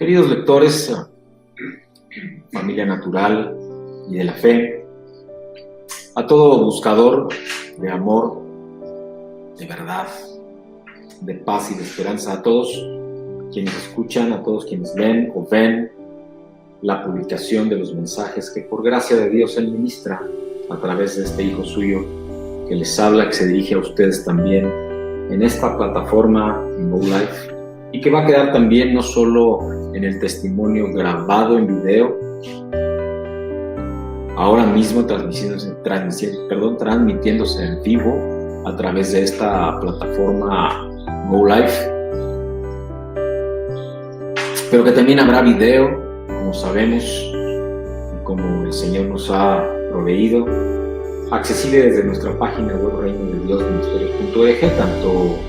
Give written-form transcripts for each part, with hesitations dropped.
Queridos lectores, familia natural y de la fe, a todo buscador de amor, de verdad, de paz y de esperanza, a todos quienes escuchan, a todos quienes leen o ven la publicación de los mensajes que por gracia de Dios Él ministra a través de este Hijo suyo que les habla, que se dirige a ustedes también en esta plataforma Go Life, y que va a quedar también no solo en el testimonio grabado en video, ahora mismo transmitiéndose en vivo a través de esta plataforma Go Life, pero que también habrá video, como sabemos y como el Señor nos ha proveído, accesible desde nuestra página web reinodeDiosMinisterios.org, tanto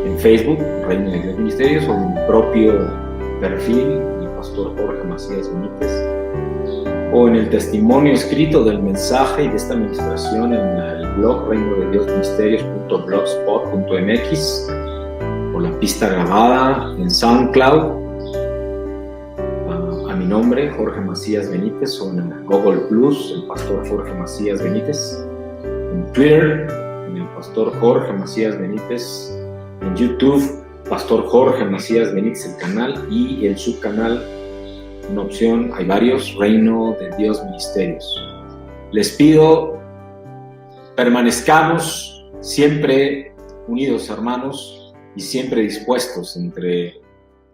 en Facebook, Reino de Dios Ministerios, o en mi propio perfil, el pastor Jorge Macías Benítez, o en el testimonio escrito del mensaje y de esta administración en el blog reinodeDiosMisterios.blogspot.mx, o la pista grabada en SoundCloud a mi nombre, Jorge Macías Benítez, o en Google Plus, el pastor Jorge Macías Benítez, en Twitter, en el pastor Jorge Macías Benítez, en YouTube, Pastor Jorge Macías Benítez, el canal, y el subcanal, una opción, hay varios, Reino de Dios Ministerios. Les pido, permanezcamos siempre unidos, hermanos, y siempre dispuestos entre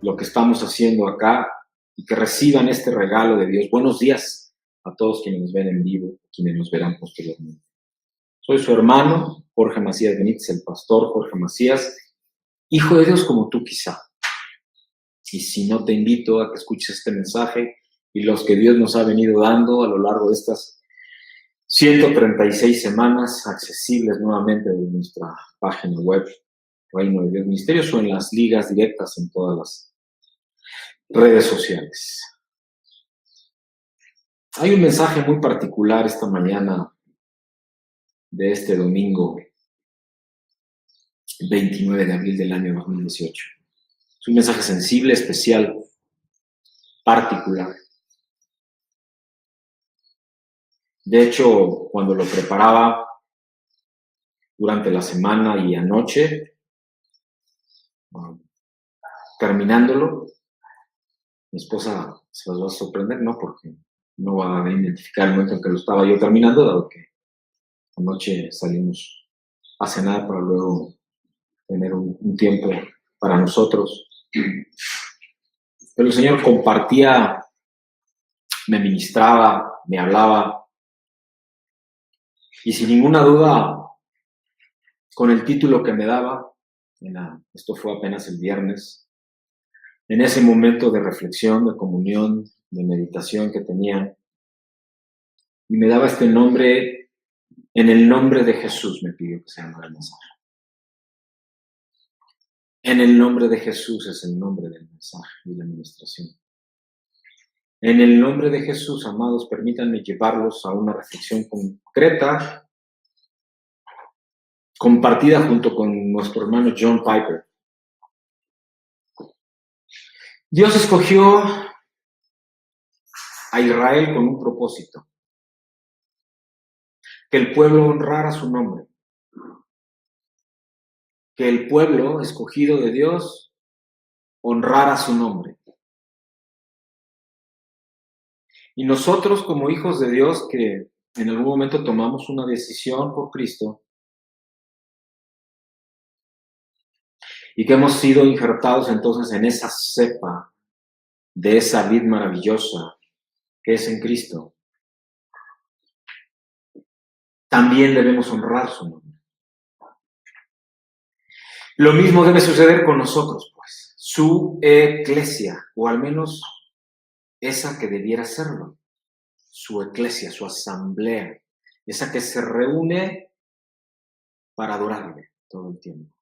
lo que estamos haciendo acá, y que reciban este regalo de Dios. Buenos días a todos quienes nos ven en vivo, quienes nos verán posteriormente. Soy su hermano, Jorge Macías Benítez, el pastor Jorge Macías, hijo de Dios como tú quizá. Y si no, te invito a que escuches este mensaje y los que Dios nos ha venido dando a lo largo de estas 136 semanas, accesibles nuevamente en nuestra página web, Reino de Dios Ministerios, o en las ligas directas en todas las redes sociales. Hay un mensaje muy particular esta mañana de este domingo 29 de abril del año 2018. Es un mensaje sensible, especial, particular. De hecho, cuando lo preparaba durante la semana y anoche, terminándolo, mi esposa se las va a sorprender, ¿no? Porque no va a identificar el momento en que lo estaba yo terminando, dado que anoche salimos a cenar para luego tener un tiempo para nosotros. Pero el Señor compartía, me ministraba, me hablaba, y sin ninguna duda, con el título que me daba, esto fue apenas el viernes, en ese momento de reflexión, de comunión, de meditación que tenía, y me daba este nombre, en el nombre de Jesús me pidió que se llamara el mensaje. En el nombre de Jesús es el nombre del mensaje y la administración. En el nombre de Jesús, amados, permítanme llevarlos a una reflexión concreta, compartida junto con nuestro hermano John Piper. Dios escogió a Israel con un propósito: que el pueblo honrara su nombre, que el pueblo escogido de Dios honrara su nombre. Y nosotros, como hijos de Dios, que en algún momento tomamos una decisión por Cristo y que hemos sido injertados entonces en esa cepa de esa vid maravillosa que es en Cristo, también debemos honrar su nombre. Lo mismo debe suceder con nosotros, pues, su eclesia, o al menos esa que debiera serlo, su eclesia, su asamblea, esa que se reúne para adorarle todo el tiempo.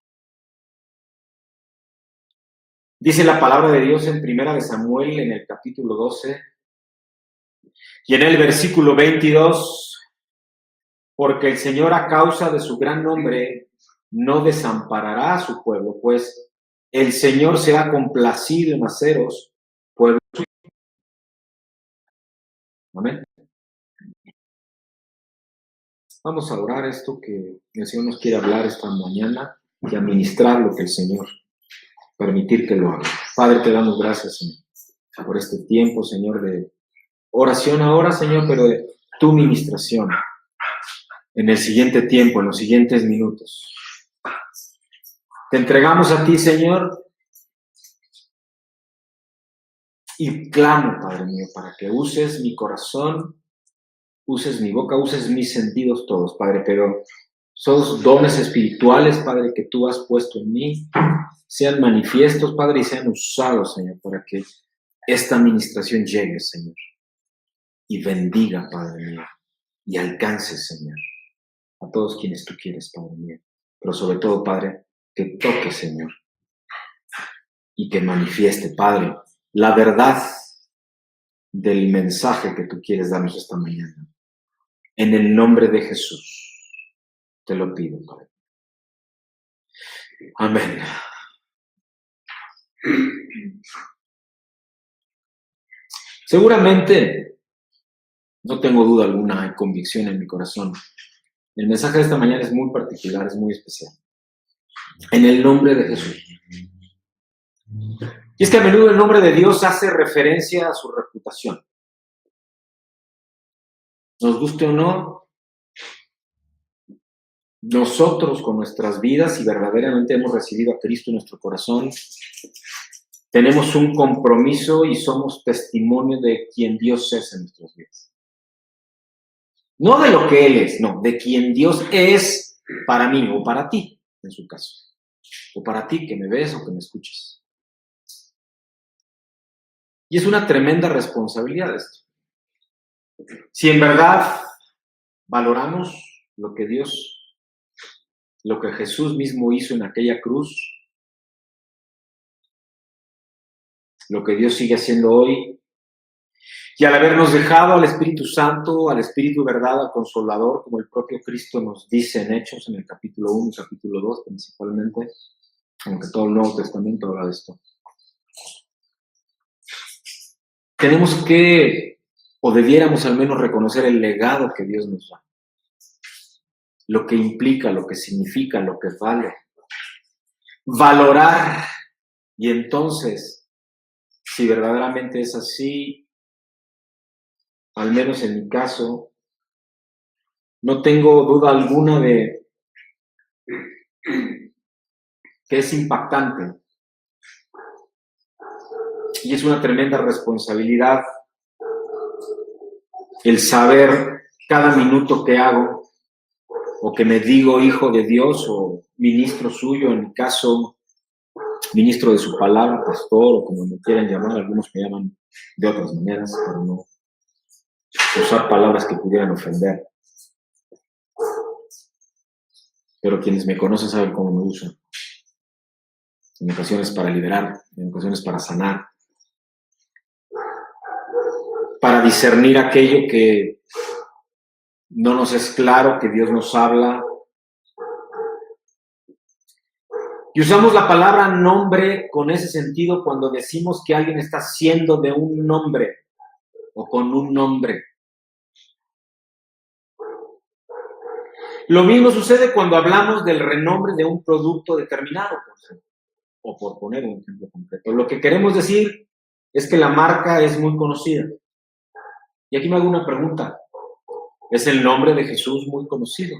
Dice la palabra de Dios en Primera de Samuel, en el capítulo 12, y en el versículo 22, porque el Señor a causa de su gran nombre no desamparará a su pueblo, pues el Señor se ha complacido en haceros pueblo Amén. Vamos a orar esto que el Señor nos quiere hablar esta mañana y administrar lo que el Señor permitir que lo haga. Padre, te damos gracias, Señor, por este tiempo, Señor, de oración ahora, Señor, pero de tu ministración en el siguiente tiempo, en los siguientes minutos. Te entregamos a ti, Señor, y clamo, Padre mío, para que uses mi corazón, uses mi boca, uses mis sentidos todos, Padre, pero esos dones espirituales, Padre, que tú has puesto en mí, sean manifiestos, Padre, y sean usados, Señor, para que esta administración llegue, Señor, y bendiga, Padre mío, y alcance, Señor, a todos quienes tú quieres, Padre mío, pero sobre todo, Padre, que toque, Señor, y que manifieste, Padre, la verdad del mensaje que tú quieres darnos esta mañana. En el nombre de Jesús, te lo pido, Padre. Amén. Seguramente, no tengo duda alguna, hay convicción en mi corazón. El mensaje de esta mañana es muy particular, es muy especial. En el nombre de Jesús. Y es que a menudo el nombre de Dios hace referencia a su reputación. Nos guste o no, nosotros con nuestras vidas, si verdaderamente hemos recibido a Cristo en nuestro corazón, tenemos un compromiso y somos testimonio de quien Dios es en nuestras vidas. No de lo que Él es, no, de quien Dios es para mí o para ti, en su caso. O para ti que me ves o que me escuches. Y es una tremenda responsabilidad esto. Si en verdad valoramos lo que Jesús mismo hizo en aquella cruz, lo que Dios sigue haciendo hoy, y al habernos dejado al Espíritu Santo, al Espíritu verdad, al Consolador, como el propio Cristo nos dice en Hechos, en el capítulo 1 y capítulo 2 principalmente, aunque todo el Nuevo Testamento habla de esto. Tenemos que, o debiéramos al menos reconocer el legado que Dios nos da. Lo que implica, lo que significa, lo que vale. Valorar. Y entonces, si verdaderamente es así, al menos en mi caso, no tengo duda alguna de que es impactante. Y es una tremenda responsabilidad el saber cada minuto que hago, o que me digo hijo de Dios o ministro suyo, en mi caso, ministro de su palabra, pastor, o como me quieran llamar, algunos me llaman de otras maneras, pero no usar palabras que pudieran ofender. Pero quienes me conocen saben cómo me uso. En ocasiones para liberar, en ocasiones para sanar, para discernir aquello que no nos es claro, que Dios nos habla. Y usamos la palabra nombre con ese sentido cuando decimos que alguien está siendo de un nombre o con un nombre. Lo mismo sucede cuando hablamos del renombre de un producto determinado, por ejemplo, o por poner un ejemplo concreto. Lo que queremos decir es que la marca es muy conocida. Y aquí me hago una pregunta. ¿Es el nombre de Jesús muy conocido?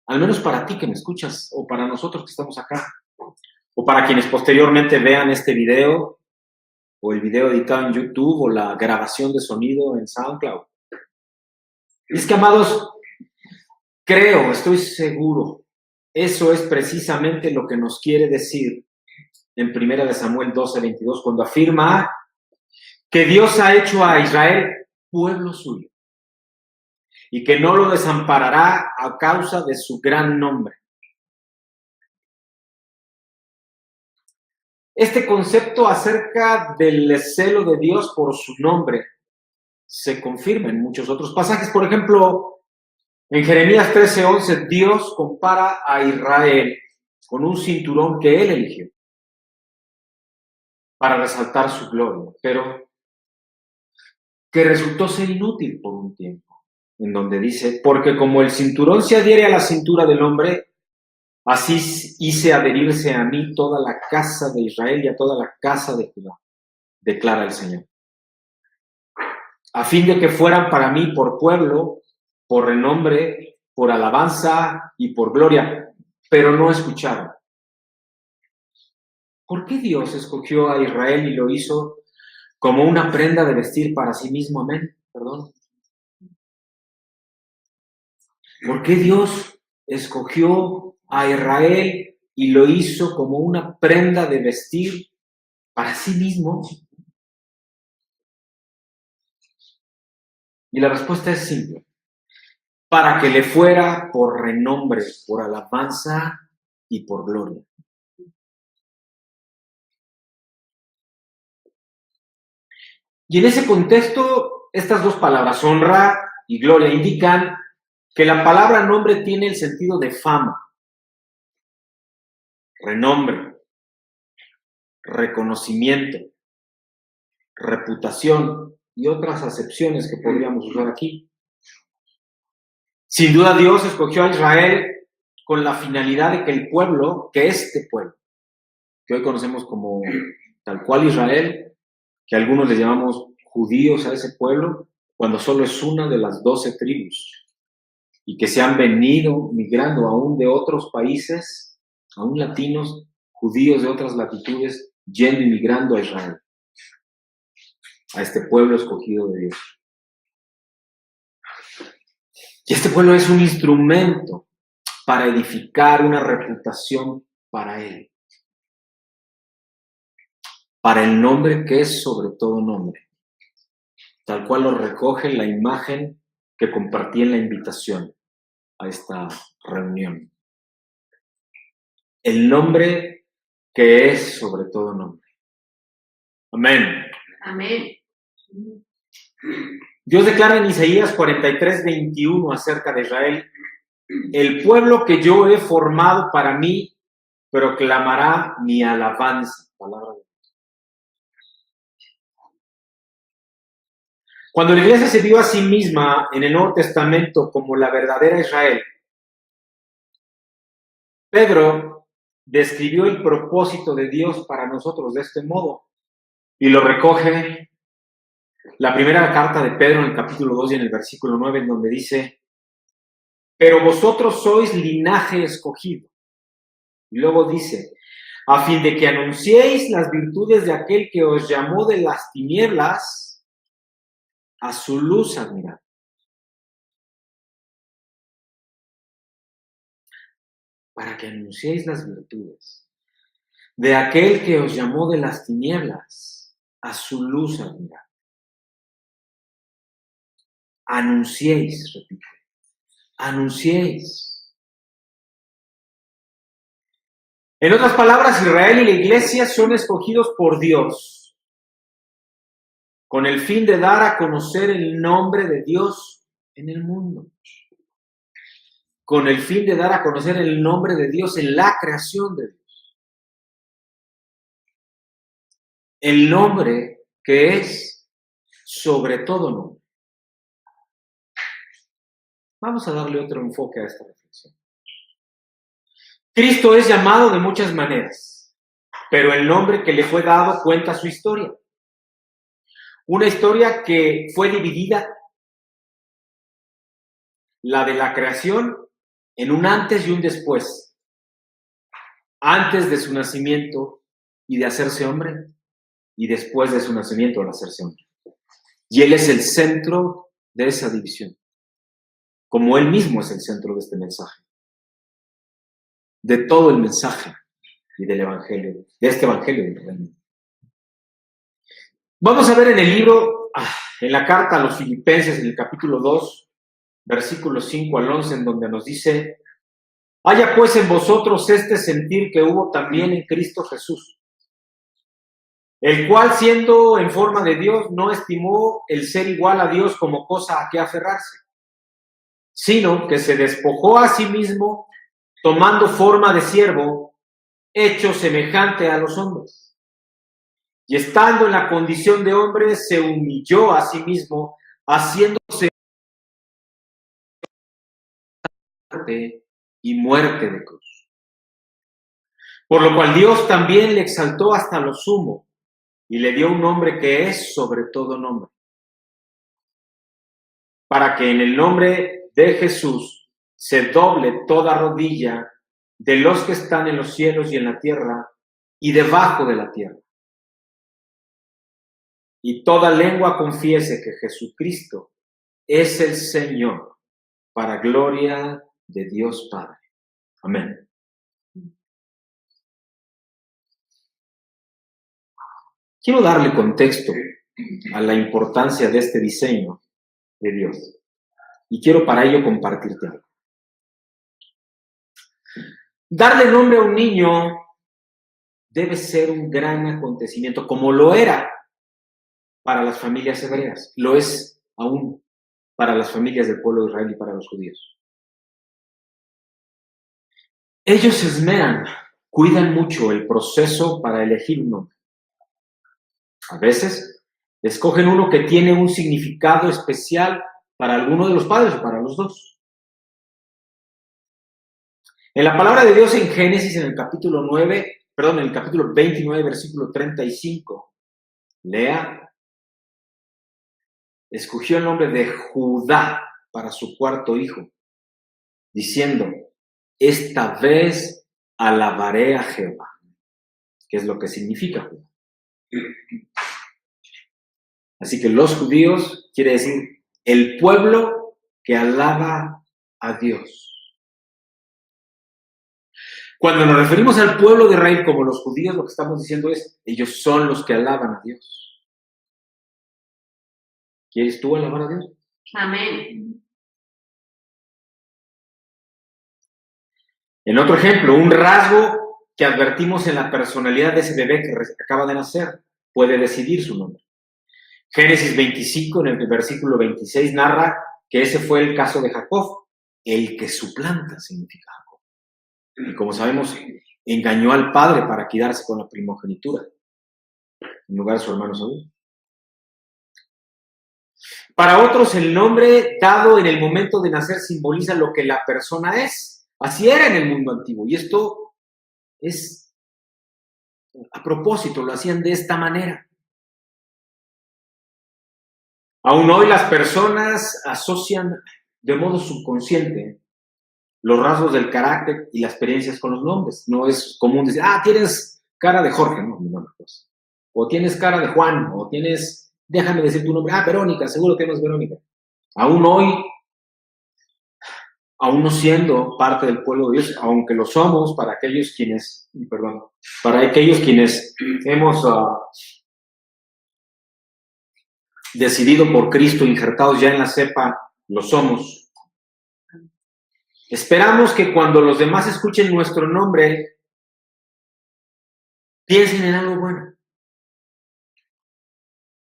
Al menos para ti que me escuchas, o para nosotros que estamos acá, o para quienes posteriormente vean este video, o el video editado en YouTube, o la grabación de sonido en SoundCloud. Y es que, amados, creo, estoy seguro, eso es precisamente lo que nos quiere decir en 1 Samuel 12:22, cuando afirma que Dios ha hecho a Israel pueblo suyo y que no lo desamparará a causa de su gran nombre. Este concepto acerca del celo de Dios por su nombre se confirma en muchos otros pasajes. Por ejemplo, en Jeremías 13:11, Dios compara a Israel con un cinturón que él eligió para resaltar su gloria. Pero que resultó ser inútil por un tiempo, en donde dice, porque como el cinturón se adhiere a la cintura del hombre, así hice adherirse a mí toda la casa de Israel y a toda la casa de Judá, declara el Señor, a fin de que fueran para mí por pueblo, por renombre, por alabanza y por gloria, pero no escucharon. ¿Por qué Dios escogió a Israel y lo hizo como una prenda de vestir para sí mismo? Amén. Perdón. ¿Por qué Dios escogió a Israel y lo hizo como una prenda de vestir para sí mismo? Y la respuesta es simple. Para que le fuera por renombre, por alabanza y por gloria. Y en ese contexto, estas dos palabras, honra y gloria, indican que la palabra nombre tiene el sentido de fama, renombre, reconocimiento, reputación y otras acepciones que podríamos usar aquí. Sin duda Dios escogió a Israel con la finalidad de que el pueblo, que este pueblo, que hoy conocemos como tal cual Israel, que algunos le llamamos judíos a ese pueblo, cuando solo es una de las 12 tribus, y que se han venido migrando aún de otros países, aún latinos, judíos de otras latitudes, yendo y migrando a Israel, a este pueblo escogido de Dios. Y este pueblo es un instrumento para edificar una reputación para Él, para el nombre que es sobre todo nombre, tal cual lo recoge la imagen que compartí en la invitación a esta reunión. El nombre que es sobre todo nombre. Amén. Amén. Dios declara en Isaías 43:21 acerca de Israel: el pueblo que yo he formado para mí proclamará mi alabanza. Palabra de Dios. Cuando la iglesia se vio a sí misma en el Nuevo Testamento como la verdadera Israel, Pedro describió el propósito de Dios para nosotros de este modo y lo recoge la primera carta de Pedro en el capítulo 2 y en el versículo 9, en donde dice: pero vosotros sois linaje escogido. Y luego dice: a fin de que anunciéis las virtudes de aquel que os llamó de las tinieblas a su luz admirable. Para que anunciéis las virtudes de aquel que os llamó de las tinieblas a su luz admirable. Anunciéis, repito, anunciéis. En otras palabras, Israel y la iglesia son escogidos por Dios con el fin de dar a conocer el nombre de Dios en el mundo. Con el fin de dar a conocer el nombre de Dios en la creación de Dios. El nombre que es sobre todo nombre. Vamos a darle otro enfoque a esta reflexión. Cristo es llamado de muchas maneras, pero el nombre que le fue dado cuenta su historia. Una historia que fue dividida, la de la creación, en un antes y un después. Antes de su nacimiento y de hacerse hombre, y después de su nacimiento al hacerse hombre. Y Él es el centro de esa división, como Él mismo es el centro de este mensaje, de todo el mensaje y del evangelio, de este evangelio del reino. Vamos a ver en el libro, en la carta a los Filipenses, en el capítulo 2, versículos 5 al 11, en donde nos dice: haya pues en vosotros este sentir que hubo también en Cristo Jesús, el cual, siendo en forma de Dios, no estimó el ser igual a Dios como cosa a que aferrarse, sino que se despojó a sí mismo, tomando forma de siervo, hecho semejante a los hombres. y estando en la condición de hombre, se humilló a sí mismo, haciéndose muerte de cruz. Por lo cual Dios también le exaltó hasta lo sumo, y le dio un nombre que es sobre todo nombre, para que en el nombre de Jesús se doble toda rodilla de los que están en los cielos y en la tierra y debajo de la tierra, y toda lengua confiese que Jesucristo es el Señor, para gloria de Dios Padre. Amén. Quiero darle contexto a la importancia de este diseño de Dios, y quiero para ello compartirte algo. Darle nombre a un niño debe ser un gran acontecimiento, como lo era para las familias hebreas, lo es aún para las familias del pueblo de Israel y para los judíos. Ellos se esmeran, cuidan mucho el proceso para elegir un nombre. A veces escogen uno que tiene un significado especial para alguno de los padres o para los dos. En la palabra de Dios en Génesis, en el capítulo 29, versículo 35, Lea escogió el nombre de Judá para su cuarto hijo, diciendo, esta vez alabaré a Jehová, que es lo que significa Judá. Así que los judíos quiere decir el pueblo que alaba a Dios. Cuando nos referimos al pueblo de Israel como los judíos, lo que estamos diciendo es, ellos son los que alaban a Dios. ¿Quieres tú alabar a Dios? Amén. En otro ejemplo, un rasgo que advertimos en la personalidad de ese bebé que acaba de nacer puede decidir su nombre. Génesis 25, en el versículo 26, narra que ese fue el caso de Jacob, el que suplanta significa Jacob. Y como sabemos, engañó al padre para quedarse con la primogenitura en lugar de su hermano Saúl. Para otros, el nombre dado en el momento de nacer simboliza lo que la persona es. Así era en el mundo antiguo. Y esto es a propósito, lo hacían de esta manera. Aún hoy las personas asocian de modo subconsciente los rasgos del carácter y las experiencias con los nombres. No es común decir, tienes cara de Jorge, no, pues. O tienes cara de Juan, o tienes, déjame decir tu nombre, Verónica, seguro que no es Verónica. Aún hoy, aún no siendo parte del pueblo de Dios, aunque lo somos para aquellos quienes hemos decidido por Cristo, injertados ya en la cepa, lo somos. Esperamos que cuando los demás escuchen nuestro nombre, piensen en algo bueno.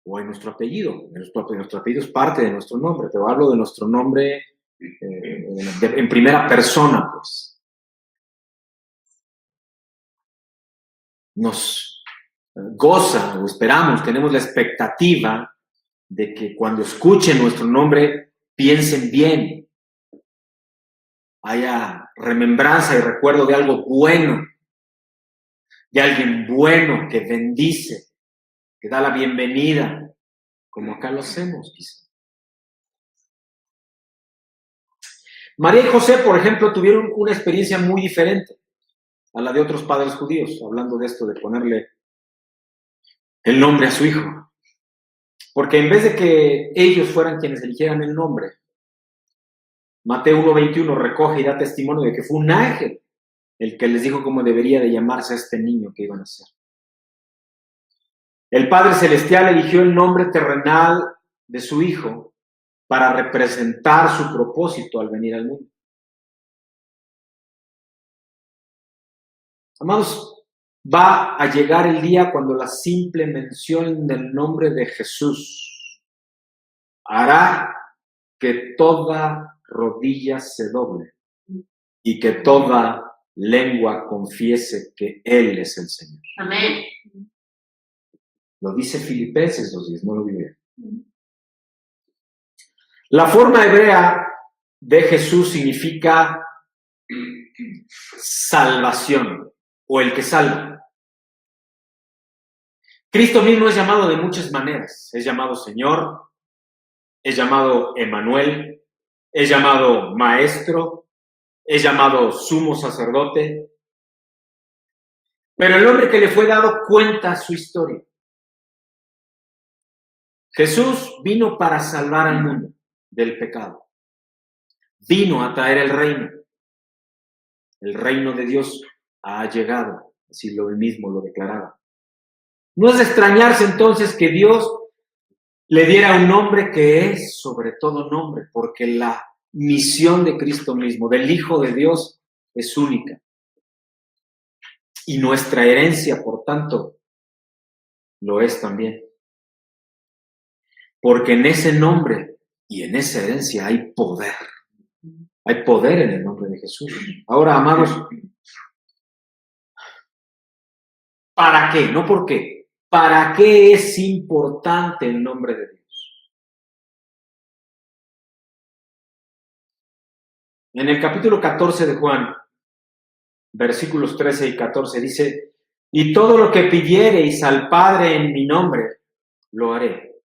O en nuestro apellido. Nuestro apellido es parte de nuestro nombre, pero hablo de nuestro nombre en primera persona, pues. Nos goza o esperamos, tenemos la expectativa de que cuando escuchen nuestro nombre piensen bien, haya remembranza y recuerdo de algo bueno, de alguien bueno que bendice, que da la bienvenida, como acá lo hacemos, quizá. María y José, por ejemplo, tuvieron una experiencia muy diferente a la de otros padres judíos, hablando de esto de ponerle el nombre a su hijo. Porque en vez de que ellos fueran quienes eligieran el nombre, Mateo 1:21 recoge y da testimonio de que fue un ángel el que les dijo cómo debería de llamarse a este niño que iban a ser. El Padre Celestial eligió el nombre terrenal de su hijo para representar su propósito al venir al mundo. Amados, va a llegar el día cuando la simple mención del nombre de Jesús hará que toda rodilla se doble y que toda lengua confiese que Él es el Señor. Amén. Lo dice Filipenses 2:10, no lo digo. La forma hebrea de Jesús significa salvación o el que salva. Cristo mismo es llamado de muchas maneras. Es llamado Señor, es llamado Emmanuel, es llamado Maestro, es llamado Sumo Sacerdote. Pero el hombre que le fue dado cuenta su historia. Jesús vino para salvar al mundo del pecado. Vino a traer el reino. El reino de Dios ha llegado, así lo mismo lo declaraba. No es de extrañarse entonces que Dios le diera un nombre que es sobre todo nombre, porque la misión de Cristo mismo, del Hijo de Dios, es única. Y nuestra herencia, por tanto, lo es también. Porque en ese nombre y en esa herencia hay poder. Hay poder en el nombre de Jesús. Ahora, amados, ¿para qué? No por qué. ¿Para qué es importante el nombre de Dios? En el capítulo 14 de Juan, versículos 13 y 14, dice: y todo lo que pidiereis al Padre en mi nombre, lo haré,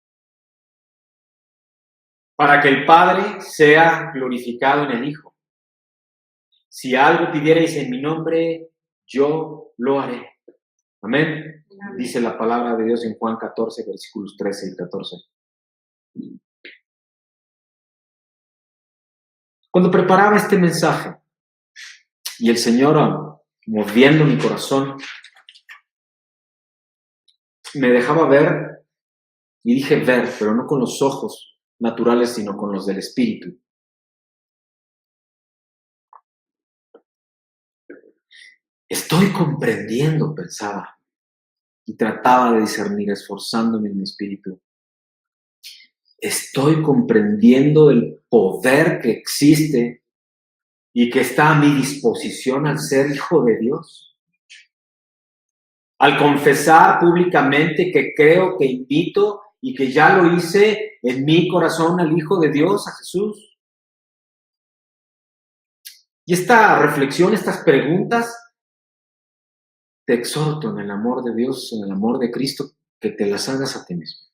para que el Padre sea glorificado en el Hijo. Si algo pidiereis en mi nombre, yo lo haré. Amén. Amén. Dice la palabra de Dios en Juan 14, versículos 13 y 14. Cuando preparaba este mensaje y el Señor, moviendo mi corazón, me dejaba ver, y dije ver, pero no con los ojos naturales, sino con los del Espíritu. Estoy comprendiendo, pensaba, y trataba de discernir, esforzándome en mi espíritu. Estoy comprendiendo el poder que existe y que está a mi disposición al ser hijo de Dios. Al confesar públicamente que creo, que invito y que ya lo hice en mi corazón al Hijo de Dios, a Jesús. Y esta reflexión, estas preguntas, te exhorto en el amor de Dios, en el amor de Cristo, que te las hagas a ti mismo.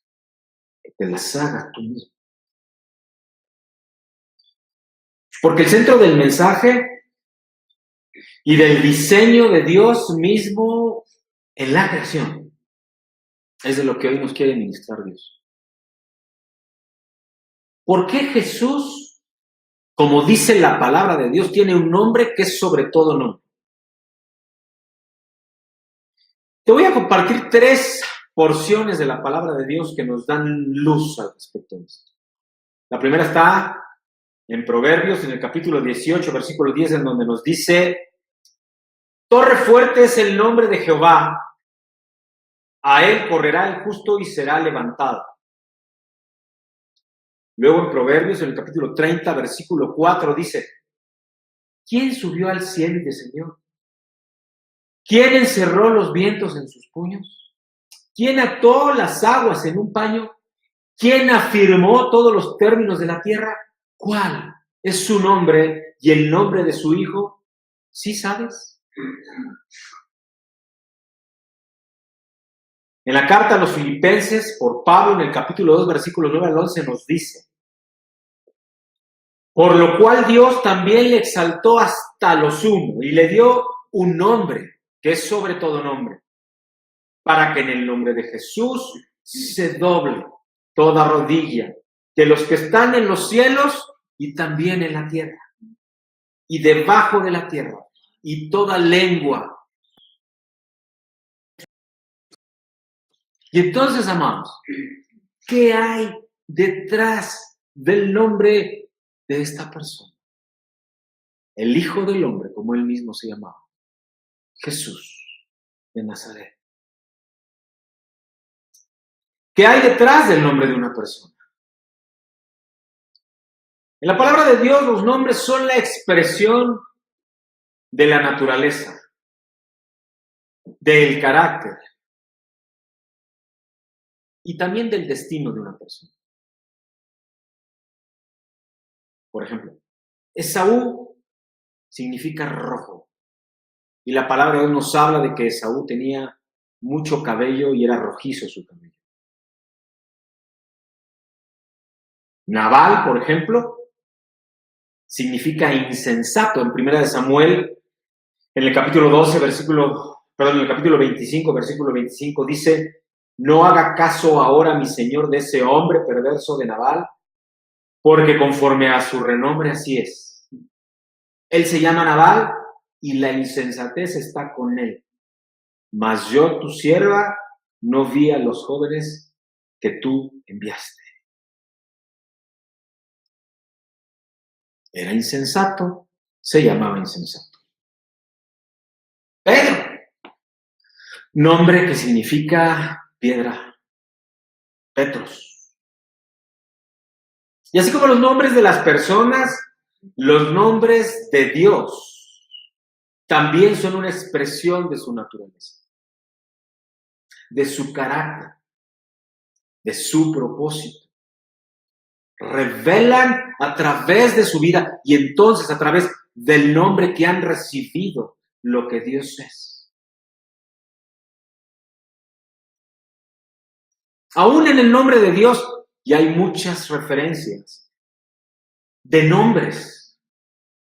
Que te las hagas tú mismo. Porque el centro del mensaje y del diseño de Dios mismo en la creación es de lo que hoy nos quiere ministrar Dios. ¿Por qué Jesús, como dice la palabra de Dios, tiene un nombre que es sobre todo nombre? Te voy a compartir 3 porciones de la palabra de Dios que nos dan luz al respecto de esto. La primera está en Proverbios, en el capítulo 18, versículo 10, en donde nos dice: torre fuerte es el nombre de Jehová, a él correrá el justo y será levantado. Luego en Proverbios, en el capítulo 30, versículo 4, dice: ¿quién subió al cielo y descendió? ¿Quién encerró los vientos en sus puños? ¿Quién ató las aguas en un paño? ¿Quién afirmó todos los términos de la tierra? ¿Cuál es su nombre y el nombre de su hijo? ¿Sí sabes? En la carta a los Filipenses, por Pablo, en el capítulo 2, versículos 9 al 11, nos dice: por lo cual Dios también le exaltó hasta lo sumo y le dio un nombre que es sobre todo nombre, para que en el nombre de Jesús se doble toda rodilla de los que están en los cielos y también en la tierra y debajo de la tierra, y toda lengua. Y entonces, amados, ¿qué hay detrás del nombre de esta persona? El Hijo del Hombre, como él mismo se llamaba, Jesús de Nazaret. ¿Qué hay detrás del nombre de una persona? En la palabra de Dios, los nombres son la expresión de la naturaleza, del carácter, y también del destino de una persona. Por ejemplo, Esaú significa rojo. Y la palabra de Dios nos habla de que Esaú tenía mucho cabello y era rojizo su cabello. Nabal, por ejemplo, significa insensato. En 1 Samuel, en el capítulo 25, versículo 25, dice: no haga caso ahora, mi señor, de ese hombre perverso de Nabal, porque conforme a su renombre así es. Él se llama Nabal y la insensatez está con él. Mas yo, tu sierva, no vi a los jóvenes que tú enviaste. Era insensato, se llamaba insensato. Pedro, nombre que significa piedra, Petros. Y así como los nombres de las personas, los nombres de Dios también son una expresión de su naturaleza, de su carácter, de su propósito. Revelan a través de su vida y entonces a través del nombre que han recibido lo que Dios es. Aún en el nombre de Dios, y hay muchas referencias de nombres,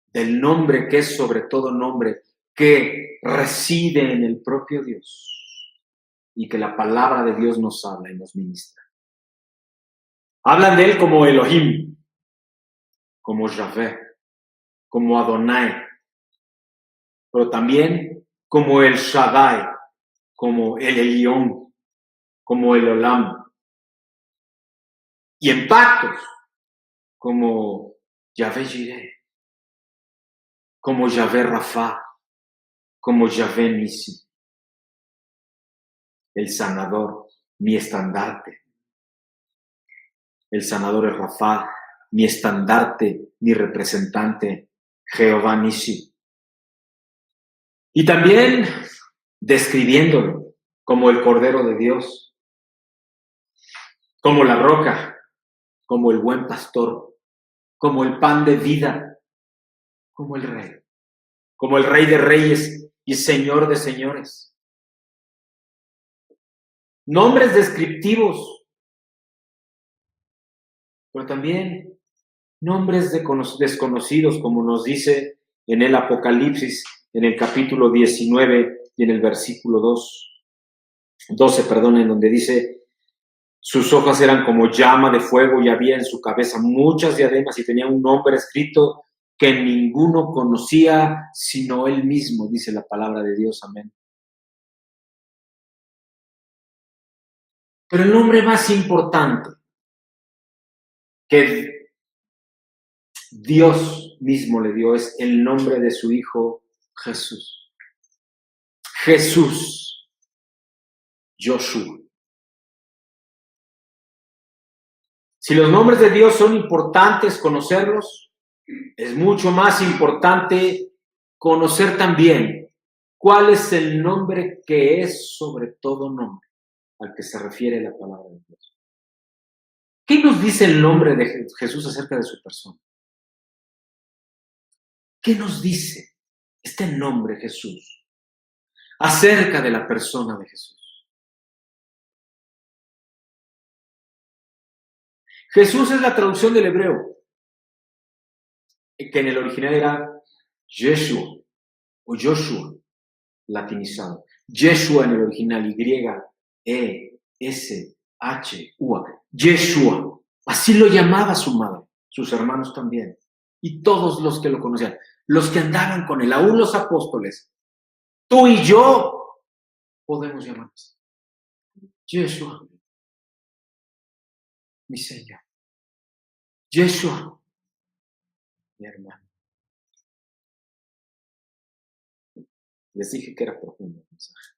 del nombre que es sobre todo nombre, que reside en el propio Dios y que la palabra de Dios nos habla y nos ministra. Hablan de él como Elohim, como Yahvé, como Adonai, pero también como el Shaddai, como el Elión, como el Olam. Y en pactos, como Yahvé Jireh, como Yahvé Rafa, como Yahvé Nisi, el sanador, mi estandarte. El sanador es Rafa, mi estandarte, mi representante, Jehová Nisi. Y también describiéndolo como el Cordero de Dios, como la roca, como el buen pastor, como el pan de vida, como el Rey de reyes y Señor de señores. Nombres descriptivos, pero también nombres desconocidos, como nos dice en el Apocalipsis, en el capítulo 19 y en el versículo 12, en donde dice: sus hojas eran como llama de fuego y había en su cabeza muchas diademas y tenía un nombre escrito que ninguno conocía sino él mismo, dice la palabra de Dios. Amén. Pero el nombre más importante que Dios mismo le dio es el nombre de su Hijo Jesús. Jesús, Joshua. Si los nombres de Dios son importantes conocerlos, es mucho más importante conocer también cuál es el nombre que es sobre todo nombre al que se refiere la palabra de Dios. ¿Qué nos dice el nombre de Jesús acerca de su persona? ¿Qué nos dice este nombre Jesús acerca de la persona de Jesús? Jesús es la traducción del hebreo, que en el original era Yeshua o Joshua, latinizado. Yeshua en el original, Y-E-S-H-U-A. Yeshua. Así lo llamaba su madre, sus hermanos también. Y todos los que lo conocían, los que andaban con él, aún los apóstoles. Tú y yo podemos llamarnos Yeshua, mi Señor. Yeshua, mi hermano. Les dije que era profundo el mensaje.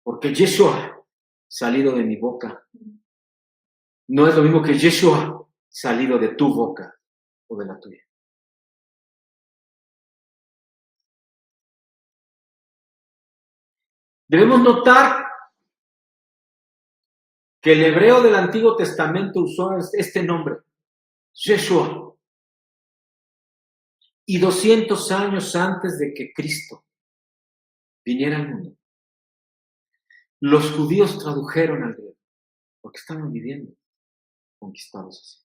Porque Yeshua, salido de mi boca, no es lo mismo que Yeshua, salido de tu boca o de la tuya. Debemos notar que el hebreo del Antiguo Testamento usó este nombre, Yeshua. Y 200 años antes de que Cristo viniera al mundo, los judíos tradujeron al griego, porque estaban viviendo conquistados así.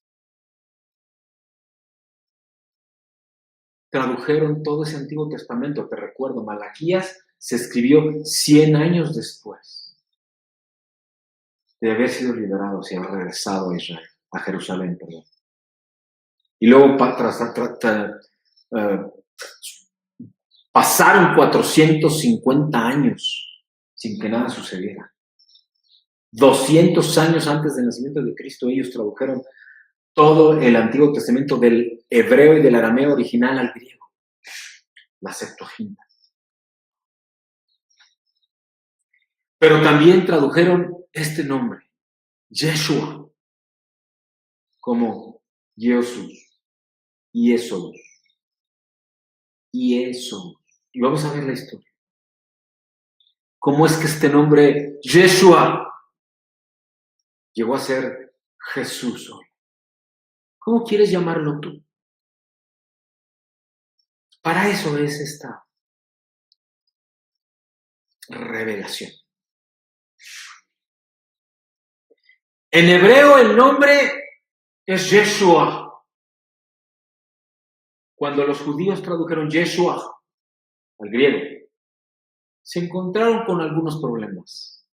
Tradujeron todo ese Antiguo Testamento, te recuerdo, Malaquías se escribió 100 años después de haber sido liberados y haber regresado a Israel, a Jerusalén, perdón. Y luego pasaron 450 años sin que nada sucediera. 200 años antes del nacimiento de Cristo, ellos tradujeron todo el Antiguo Testamento del hebreo y del arameo original al griego, la Septuaginta. Pero también tradujeron este nombre, Yeshua, como Jesús, Jesús. Y vamos a ver la historia. ¿Cómo es que este nombre, Yeshua, llegó a ser Jesús hoy? ¿Cómo quieres llamarlo tú? Para eso es esta revelación. En hebreo el nombre es Yeshua. Cuando los judíos tradujeron Yeshua al griego, se encontraron con algunos problemas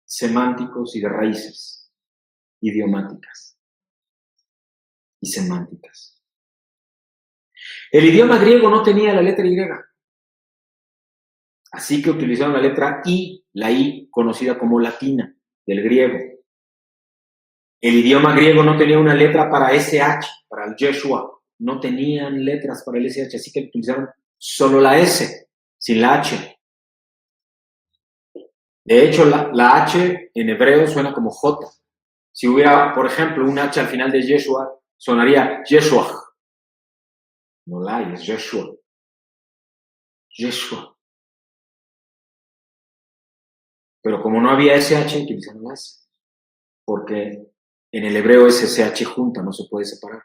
semánticos y de raíces, idiomáticas y semánticas. El idioma griego no tenía la letra Y, así que utilizaron la letra I, la I conocida como latina del griego. El idioma griego no tenía una letra para SH, para el Yeshua. No tenían letras para el SH, así que utilizaron solo la S, sin la H. De hecho, la H en hebreo suena como J. Si hubiera, por ejemplo, un H al final de Yeshua, sonaría Yeshua. No la hay, es Yeshua. Yeshua. Pero como no había SH, utilizaron la S. Porque en el hebreo es SH junta, no se puede separar.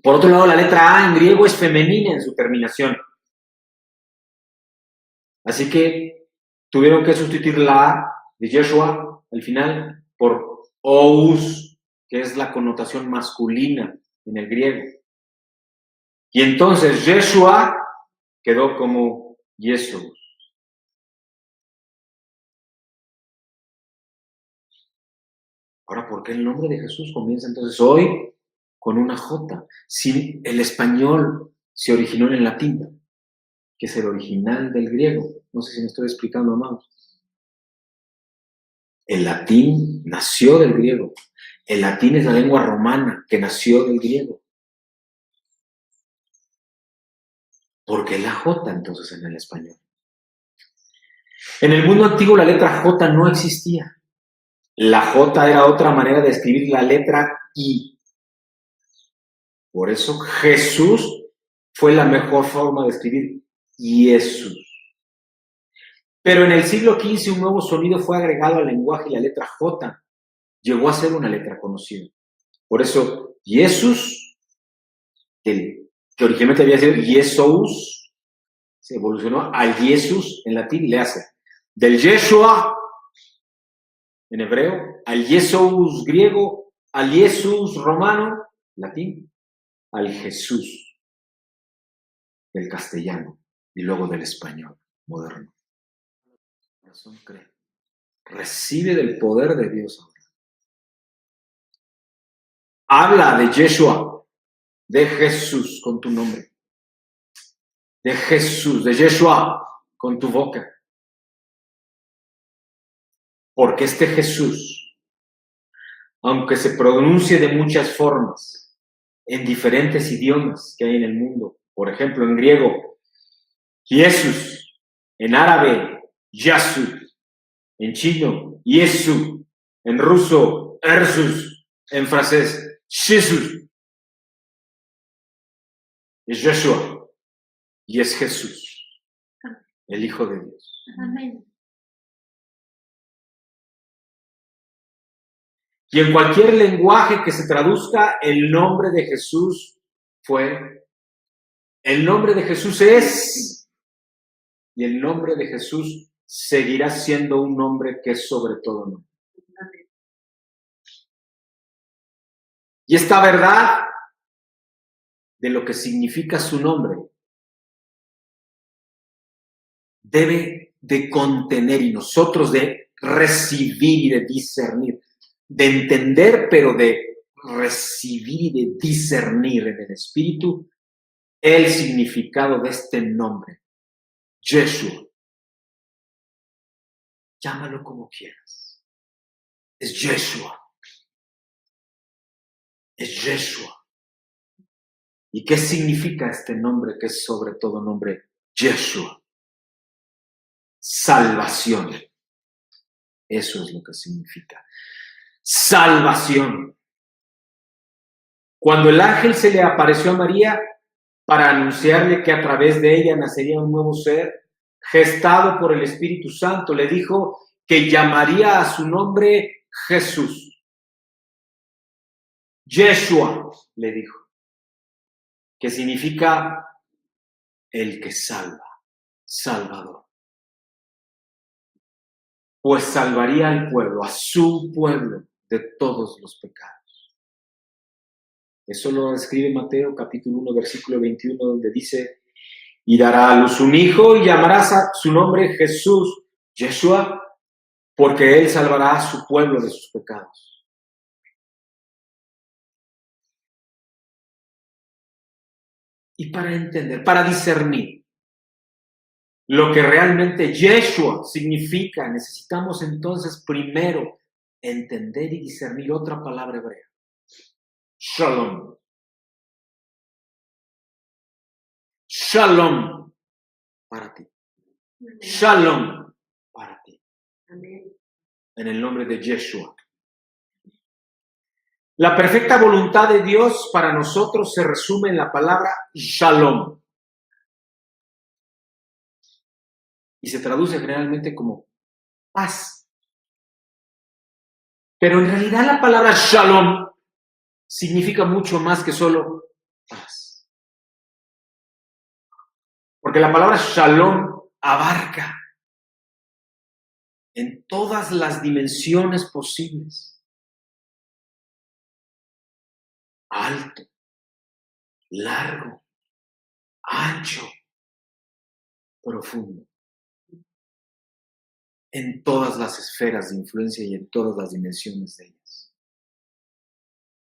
Por otro lado, la letra A en griego es femenina en su terminación. Así que tuvieron que sustituir la A de Yeshua al final por Ous, que es la connotación masculina en el griego. Y entonces Yeshua quedó como Jesús. Ahora, ¿por qué el nombre de Jesús comienza entonces hoy con una J? Si el español se originó en el latín, que es el original del griego. No sé si me estoy explicando, amados. El latín nació del griego. El latín es la lengua romana que nació del griego. ¿Por qué la J entonces en el español? En el mundo antiguo la letra J no existía. La J era otra manera de escribir la letra I. Por eso Jesús fue la mejor forma de escribir Jesús. Pero en el siglo XV un nuevo sonido fue agregado al lenguaje y la letra J llegó a ser una letra conocida. Por eso Jesús, que originalmente había sido Jesús, se evolucionó al Jesús en latín, le hace del Yeshua en hebreo, al Jesús griego, al Jesús romano, latín, al Jesús del castellano y luego del español moderno. Recibe del poder de Dios ahora. Habla de Yeshua, de Jesús con tu nombre, de Jesús, de Yeshua con tu boca. Porque este Jesús, aunque se pronuncie de muchas formas, en diferentes idiomas que hay en el mundo, por ejemplo, en griego, Jesús, en árabe, Yasu, en chino, Yesu, en ruso, Ersus, en francés, Jesús. Es Yeshua y es Jesús, el Hijo de Dios. Amén. Y en cualquier lenguaje que se traduzca, el nombre de Jesús fue, el nombre de Jesús es, y el nombre de Jesús seguirá siendo un nombre que es sobre todo nombre. Y esta verdad de lo que significa su nombre debe de contener y nosotros de recibir y de discernir, de entender, pero de recibir y de discernir en el Espíritu el significado de este nombre, Yeshua. Llámalo como quieras. Es Yeshua. Es Yeshua. ¿Y qué significa este nombre que es sobre todo nombre? Yeshua. Salvación. Eso es lo que significa. Salvación. Cuando el ángel se le apareció a María para anunciarle que a través de ella nacería un nuevo ser, gestado por el Espíritu Santo, le dijo que llamaría a su nombre Jesús. Yeshua, le dijo, que significa el que salva, Salvador. Pues salvaría al pueblo, a su pueblo, de todos los pecados. Eso lo describe Mateo capítulo 1, versículo 21, donde dice, y dará a luz un hijo y llamarás a su nombre Jesús, Yeshua, porque él salvará a su pueblo de sus pecados. Y para entender, para discernir lo que realmente Yeshua significa, necesitamos entonces primero entender y discernir otra palabra hebrea. Shalom. Shalom para ti. Amén. Shalom para ti. Amén. En el nombre de Yeshua. La perfecta voluntad de Dios para nosotros se resume en la palabra Shalom. Y se traduce generalmente como paz. Pero en realidad la palabra Shalom significa mucho más que solo paz. Porque la palabra Shalom abarca en todas las dimensiones posibles. Alto, largo, ancho, profundo. En todas las esferas de influencia y en todas las dimensiones de ellas.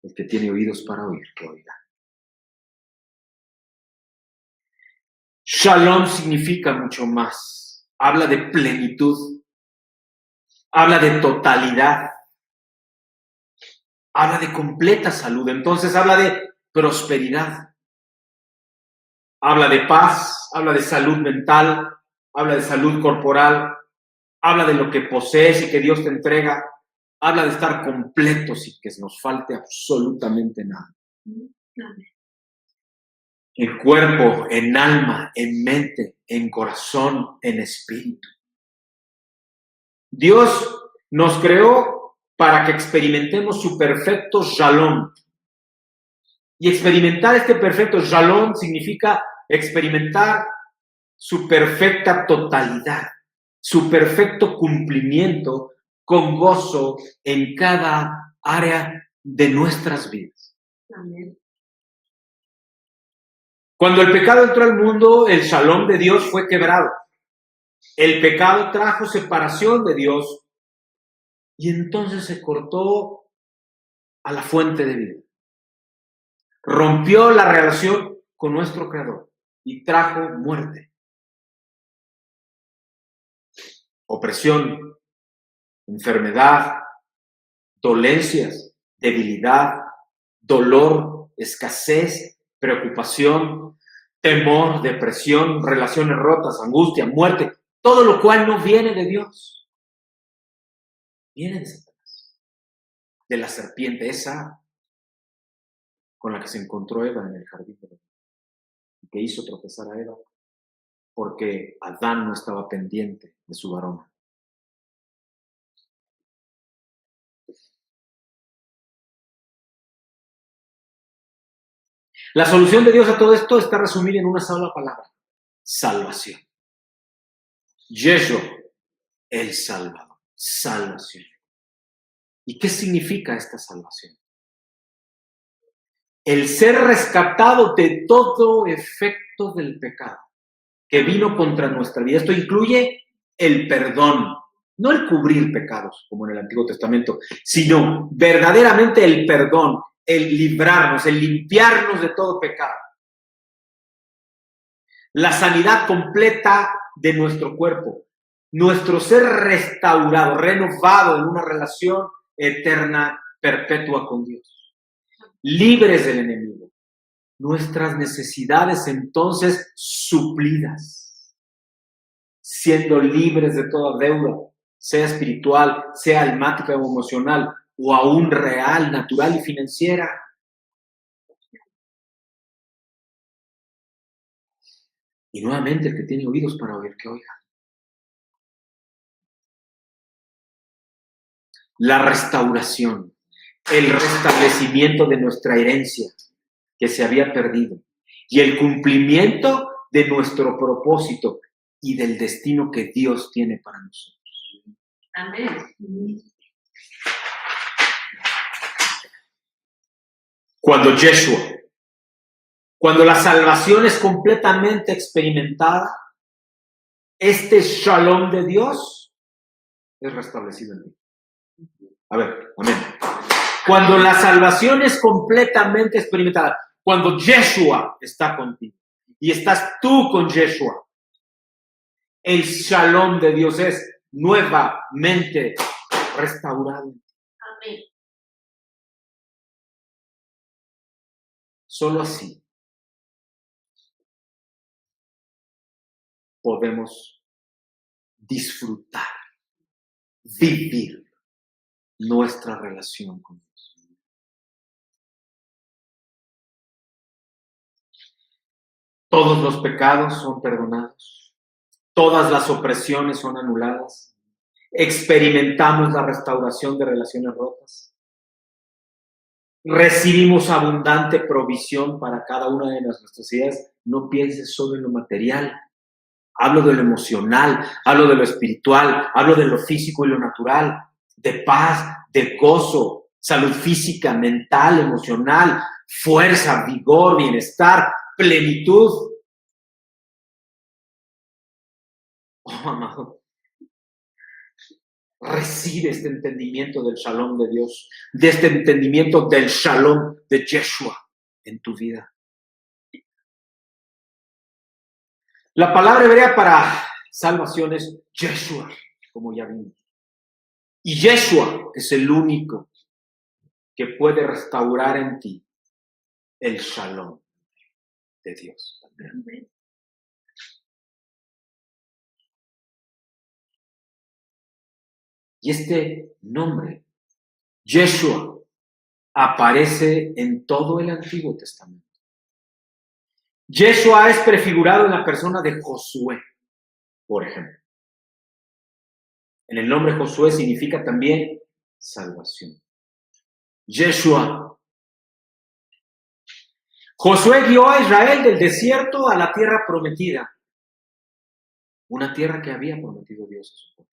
El que tiene oídos para oír, que oiga. Shalom significa mucho más. Habla de plenitud. Habla de totalidad. Habla de completa salud. Entonces habla de prosperidad. Habla de paz. Habla de salud mental. Habla de salud corporal. Habla de lo que posees y que Dios te entrega. Habla de estar completos y que nos falte absolutamente nada. En cuerpo, en alma, en mente, en corazón, en espíritu. Dios nos creó para que experimentemos su perfecto shalom. Y experimentar este perfecto shalom significa experimentar su perfecta totalidad, su perfecto cumplimiento con gozo en cada área de nuestras vidas. Amén. Cuando el pecado entró al mundo, el shalom de Dios fue quebrado. El pecado trajo separación de Dios y entonces se cortó a la fuente de vida. Rompió la relación con nuestro Creador y trajo muerte, opresión, enfermedad, dolencias, debilidad, dolor, escasez, preocupación, temor, depresión, relaciones rotas, angustia, muerte, todo lo cual no viene de Dios. Viene de Satanás, de la serpiente esa con la que se encontró Eva en el jardín de Edén, y que hizo tropezar a Eva porque Adán no estaba pendiente de su varona. La solución de Dios a todo esto está resumida en una sola palabra: salvación. Yeshua, el Salvador. Salvación. ¿Y qué significa esta salvación? El ser rescatado de todo efecto del pecado que vino contra nuestra vida. Esto incluye el perdón, no el cubrir pecados, como en el Antiguo Testamento, sino verdaderamente el perdón, el librarnos, el limpiarnos de todo pecado. La sanidad completa de nuestro cuerpo, nuestro ser restaurado, renovado en una relación eterna, perpetua con Dios, libres del enemigo, nuestras necesidades entonces suplidas, siendo libres de toda deuda, sea espiritual, sea almática o emocional, o aún real, natural y financiera. Y nuevamente, el que tiene oídos para oír, que oiga. La restauración, el restablecimiento de nuestra herencia que se había perdido y el cumplimiento de nuestro propósito y del destino que Dios tiene para nosotros. Amén. Cuando la salvación es completamente experimentada, este shalom de Dios es restablecido en ti. A ver, amén. Cuando la salvación es completamente experimentada, cuando Yeshua está contigo y estás tú con Yeshua, el shalom de Dios es nuevamente restaurado. Amén. Solo así podemos disfrutar, vivir nuestra relación con Dios. Todos los pecados son perdonados, todas las opresiones son anuladas, experimentamos la restauración de relaciones rotas, recibimos abundante provisión para cada una de nuestras ideas. No pienses solo en lo material. Hablo de lo emocional, hablo de lo espiritual, hablo de lo físico y lo natural, de paz, de gozo, salud física, mental, emocional, fuerza, vigor, bienestar, plenitud. Oh, amado, recibe este entendimiento del shalom de Dios, de este entendimiento del shalom de Yeshua en tu vida. La palabra hebrea para salvación es Yeshua, como ya vimos. Y Yeshua es el único que puede restaurar en ti el shalom de Dios. Y este nombre, Yeshua, aparece en todo el Antiguo Testamento. Yeshua es prefigurado en la persona de Josué, por ejemplo. En el nombre Josué significa también salvación. Yeshua. Josué guió a Israel del desierto a la tierra prometida, una tierra que había prometido Dios a su pueblo.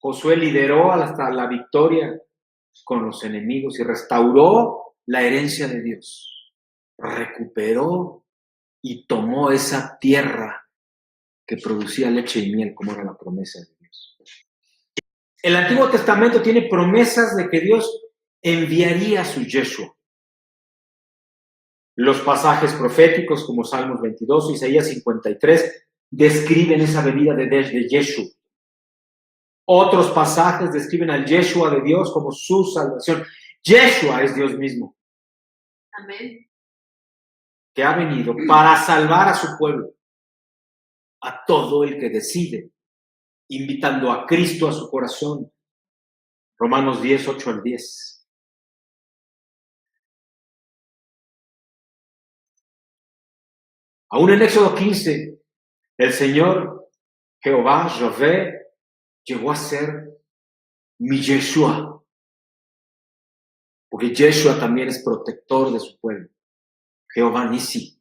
Josué lideró hasta la victoria con los enemigos y restauró la herencia de Dios. Recuperó y tomó esa tierra que producía leche y miel, como era la promesa de Dios. El Antiguo Testamento tiene promesas de que Dios enviaría a su Yeshua. Los pasajes proféticos como Salmos 22 y Isaías 53 describen esa venida de Yeshua. Otros pasajes describen al Yeshua de Dios como su salvación. Yeshua es Dios mismo. Amén. Que ha venido para salvar a su pueblo, a todo el que decide, invitando a Cristo a su corazón. Romanos 10, 8 al 10. Aún en Éxodo 15, el Señor, Jehová, Yahvé, llegó a ser mi Yeshua, porque Yeshua también es protector de su pueblo. Jehová Nisi,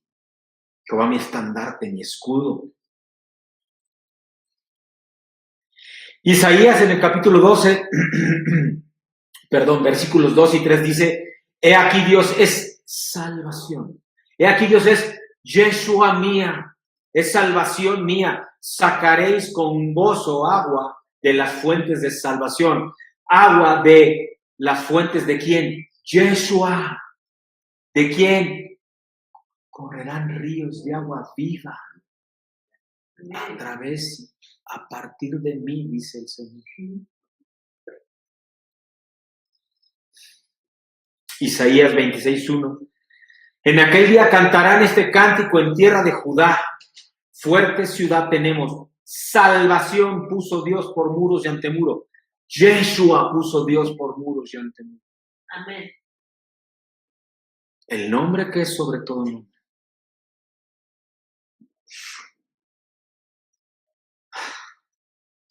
Jehová mi estandarte, mi escudo. Isaías en el capítulo 12, versículos 2 y 3 dice, he aquí Dios es salvación. He aquí Dios es Yeshua mía, es salvación mía. Sacaréis con gozo agua de las fuentes de salvación. Agua de las fuentes de ¿quién? Yeshua. ¿De quién? Correrán ríos de agua viva a partir de mí, dice el Señor. Isaías 26:1. En aquel día cantarán este cántico en tierra de Judá. Fuerte ciudad tenemos. Salvación puso Dios por muros y antemuro. Yeshua puso Dios por muros y antemuro. Amén. El nombre que es sobre todo nombre.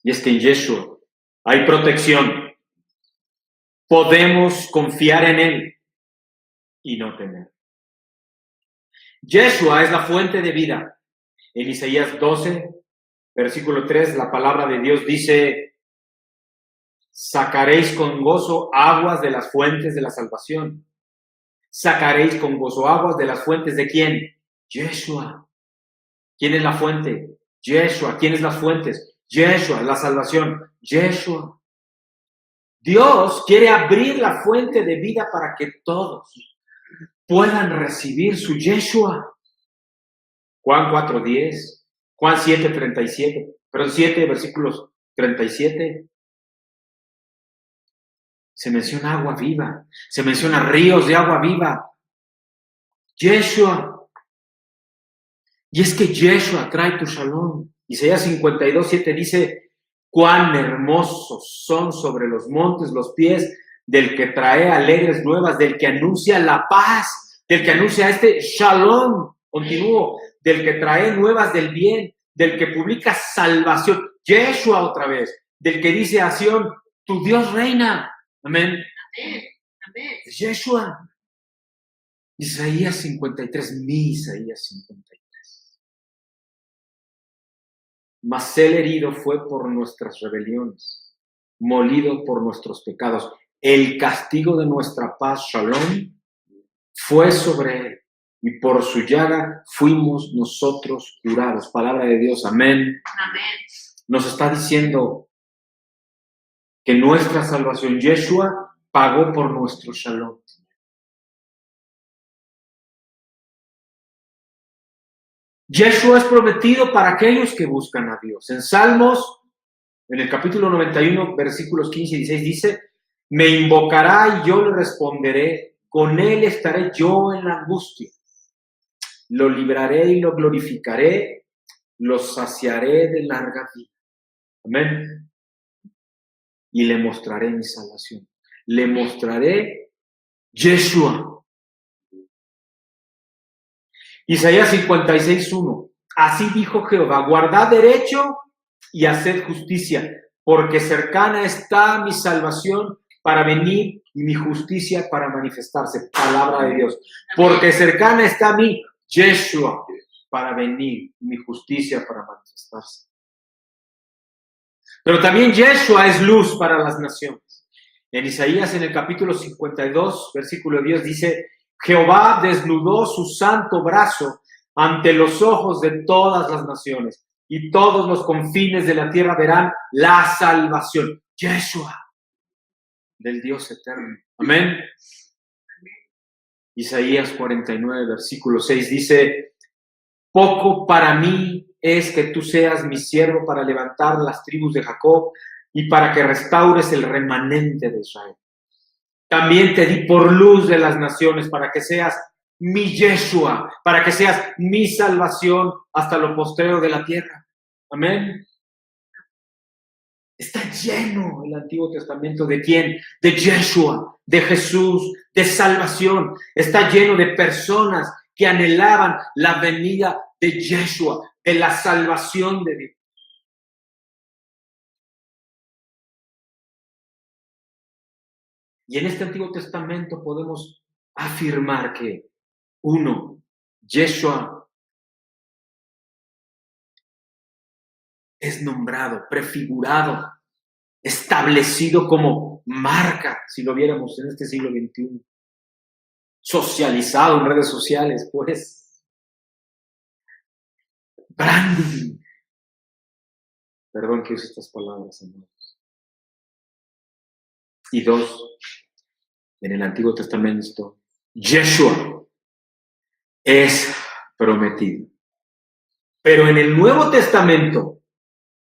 Y es que en Yeshua hay protección. Podemos confiar en Él y no temer. Yeshua es la fuente de vida. En Isaías 12, versículo 3, la palabra de Dios dice, sacaréis con gozo aguas de las fuentes de la salvación. Sacaréis con gozo aguas de las fuentes ¿de quién? Yeshua. ¿Quién es la fuente? Yeshua. ¿Quién es las fuentes? Yeshua. La salvación. Yeshua. Dios quiere abrir la fuente de vida para que todos puedan recibir su Yeshua. Juan 4:10, Juan 7:37, pero 7 versículos 37. Se menciona agua viva, se menciona ríos de agua viva. Yeshua. Y es que Yeshua trae tu shalom. Isaías 52:7 dice, cuán hermosos son sobre los montes los pies del que trae alegres nuevas, del que anuncia la paz, del que anuncia este shalom continuo, del que trae nuevas del bien, del que publica salvación. Yeshua otra vez, del que dice a Sión, tu Dios reina. Amén. Amén. Yeshua. Isaías 53, mi Isaías 53. Mas él herido fue por nuestras rebeliones, molido por nuestros pecados. El castigo de nuestra paz, shalom, fue sobre él, y por su llaga fuimos nosotros curados. Palabra de Dios, amén. Amén. Nos está diciendo que nuestra salvación, Yeshua, pagó por nuestro shalom. Yeshua es prometido para aquellos que buscan a Dios. En Salmos, en el capítulo 91, versículos 15 y 16, dice, me invocará y yo le responderé, con él estaré yo en la angustia. Lo libraré y lo glorificaré, lo saciaré de larga vida. Amén. Y le mostraré mi salvación. Le mostraré Yeshua. Isaías 56:1. Así dijo Jehová, guardad derecho y haced justicia, porque cercana está mi salvación para venir y mi justicia para manifestarse. Palabra de Dios. Porque cercana está mi Yeshua para venir y mi justicia para manifestarse. Pero también Yeshua es luz para las naciones. En Isaías, en el capítulo 52, versículo 10, dice, Jehová desnudó su santo brazo ante los ojos de todas las naciones, y todos los confines de la tierra verán la salvación. Yeshua, del Dios eterno. Amén. Isaías 49, versículo 6 dice, poco para mí es que tú seas mi siervo para levantar las tribus de Jacob y para que restaures el remanente de Israel. También te di por luz de las naciones para que seas mi Yeshua, para que seas mi salvación hasta lo postrero de la tierra. Amén. Está lleno el Antiguo Testamento ¿de quién? De Yeshua, de Jesús, de salvación. Está lleno de personas que anhelaban la venida de Yeshua, de la salvación de Dios. Y en este Antiguo Testamento podemos afirmar que, uno, Yeshua es nombrado, prefigurado, establecido como marca, si lo viéramos en este siglo XXI. Socializado en redes sociales, pues. Branding. Perdón que use estas palabras, amados. Y 2, en el Antiguo Testamento, Yeshua es prometido. Pero en el Nuevo Testamento,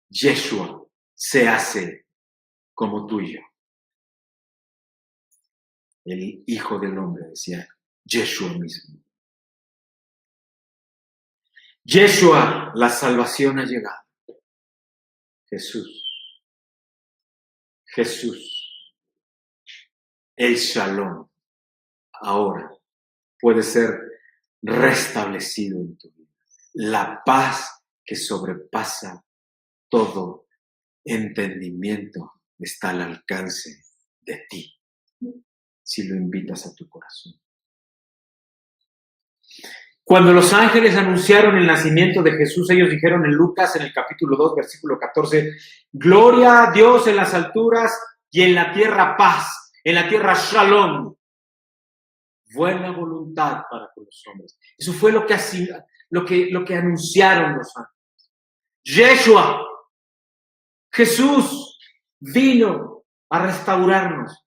Yeshua se hace como tú y yo. El Hijo del Hombre, decía Yeshua mismo. Yeshua, la salvación ha llegado. Jesús, el Shalom, ahora puede ser restablecido en tu vida. La paz que sobrepasa todo entendimiento está al alcance de ti, si lo invitas a tu corazón. Cuando los ángeles anunciaron el nacimiento de Jesús, ellos dijeron en Lucas, en el capítulo 2, versículo 14, gloria a Dios en las alturas y en la tierra paz, en la tierra shalom, buena voluntad para con los hombres. Eso fue lo que anunciaron los ángeles. Yeshua, Jesús, vino a restaurarnos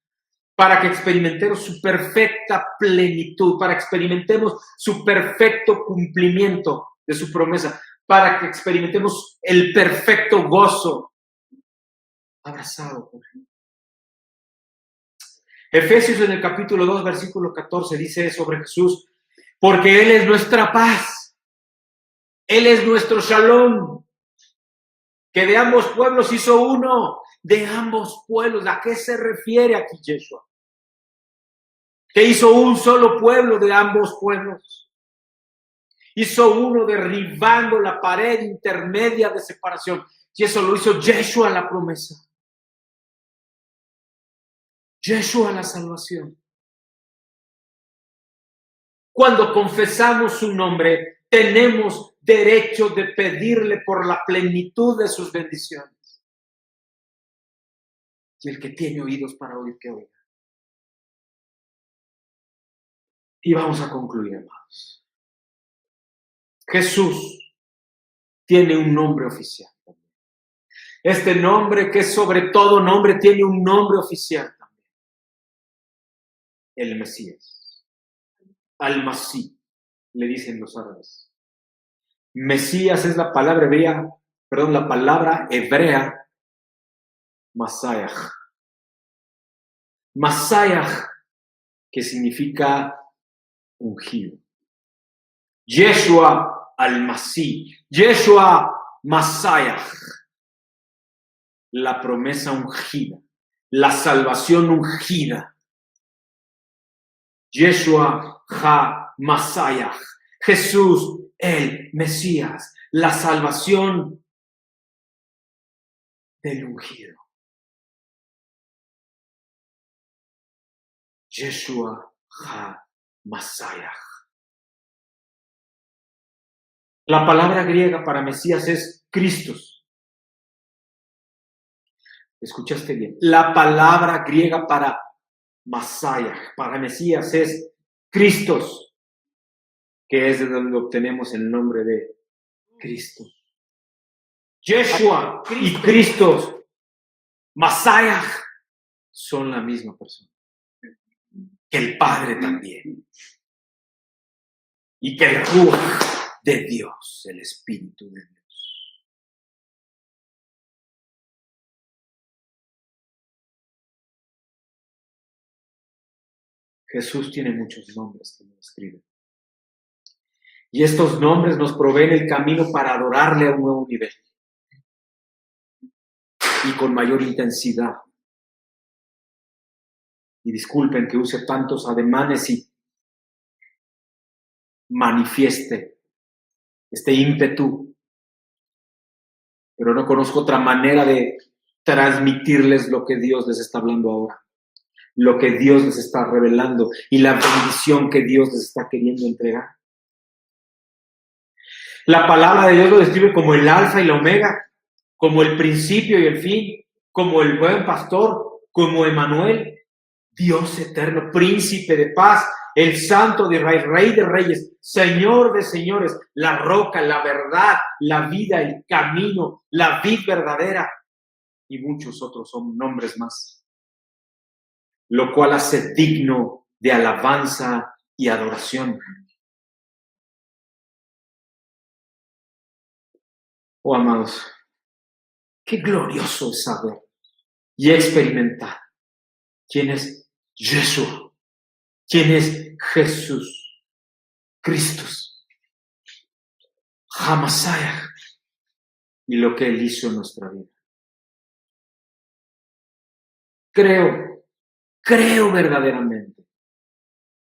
para que experimentemos su perfecta plenitud, para que experimentemos su perfecto cumplimiento de su promesa, para que experimentemos el perfecto gozo abrazado por él. Efesios en el capítulo 2, versículo 14 dice sobre Jesús, porque Él es nuestra paz, Él es nuestro shalom, que de ambos pueblos hizo uno, de ambos pueblos. ¿A qué se refiere aquí Yeshua? Que hizo un solo pueblo de ambos pueblos. Hizo uno derribando la pared intermedia de separación. Y eso lo hizo Yeshua, la promesa. Yeshua, la salvación. Cuando confesamos su nombre, tenemos derecho de pedirle por la plenitud de sus bendiciones. Y el que tiene oídos para oír, que oiga. Y vamos a concluir, amados. Jesús tiene un nombre oficial también. Este nombre, que es sobre todo nombre, tiene un nombre oficial también. El Mesías. Al-Masí, le dicen los árabes. Mesías es la palabra hebrea, Masayah. Masayah, que significa ungido. Yeshua al-Masí, Yeshua Masayah, la promesa ungida, la salvación ungida. Yeshua ha-Masayah, Jesús el Mesías, la salvación del ungido. Yeshua ha-Masayah. La palabra griega para Mesías es Christos. ¿Escuchaste bien? La palabra griega para Masayah, para Mesías, es Christos, que es de donde obtenemos el nombre de Cristo. Yeshua y Christos, Masayah, son la misma persona. Que el Padre también. Y que el Ruach de Dios, el Espíritu de Dios. Jesús tiene muchos nombres que nos escriben. Y estos nombres nos proveen el camino para adorarle a un nuevo nivel. Y con mayor intensidad. Y disculpen que use tantos ademanes y manifieste este ímpetu. Pero no conozco otra manera de transmitirles lo que Dios les está hablando ahora. Lo que Dios les está revelando y la bendición que Dios les está queriendo entregar. La palabra de Dios lo describe como el alfa y la omega, como el principio y el fin, como el buen pastor, como Emmanuel, Dios eterno, príncipe de paz, el santo de Israel, rey de reyes, señor de señores, la roca, la verdad, la vida, el camino, la vid verdadera y muchos otros son nombres más, lo cual hace digno de alabanza y adoración. Oh, amados, qué glorioso es saber y experimentar quién es Yeshua, quién es Jesús, Cristo, Hamashiach, y lo que Él hizo en nuestra vida. Creo verdaderamente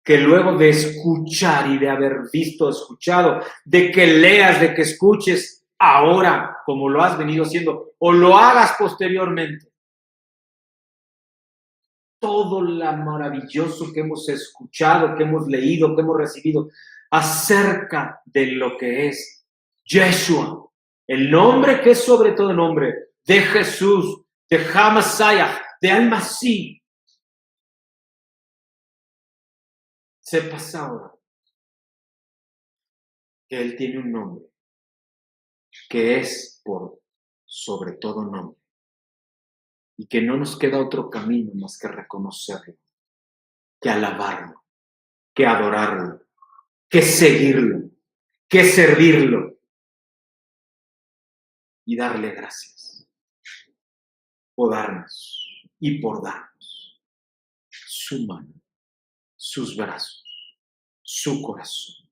que luego de escuchar y de haber visto, escuchado, de que leas, de que escuches ahora, como lo has venido haciendo, o lo hagas posteriormente, todo lo maravilloso que hemos escuchado, que hemos leído, que hemos recibido acerca de lo que es Yeshua, el nombre que es sobre todo nombre, de Jesús, de Hamashiach, de Al-Masih. Sepas ahora que Él tiene un nombre que es por sobre todo nombre y que no nos queda otro camino más que reconocerlo, que alabarlo, que adorarlo, que seguirlo, que servirlo y darle gracias por darnos y por darnos su mano, sus brazos, su corazón.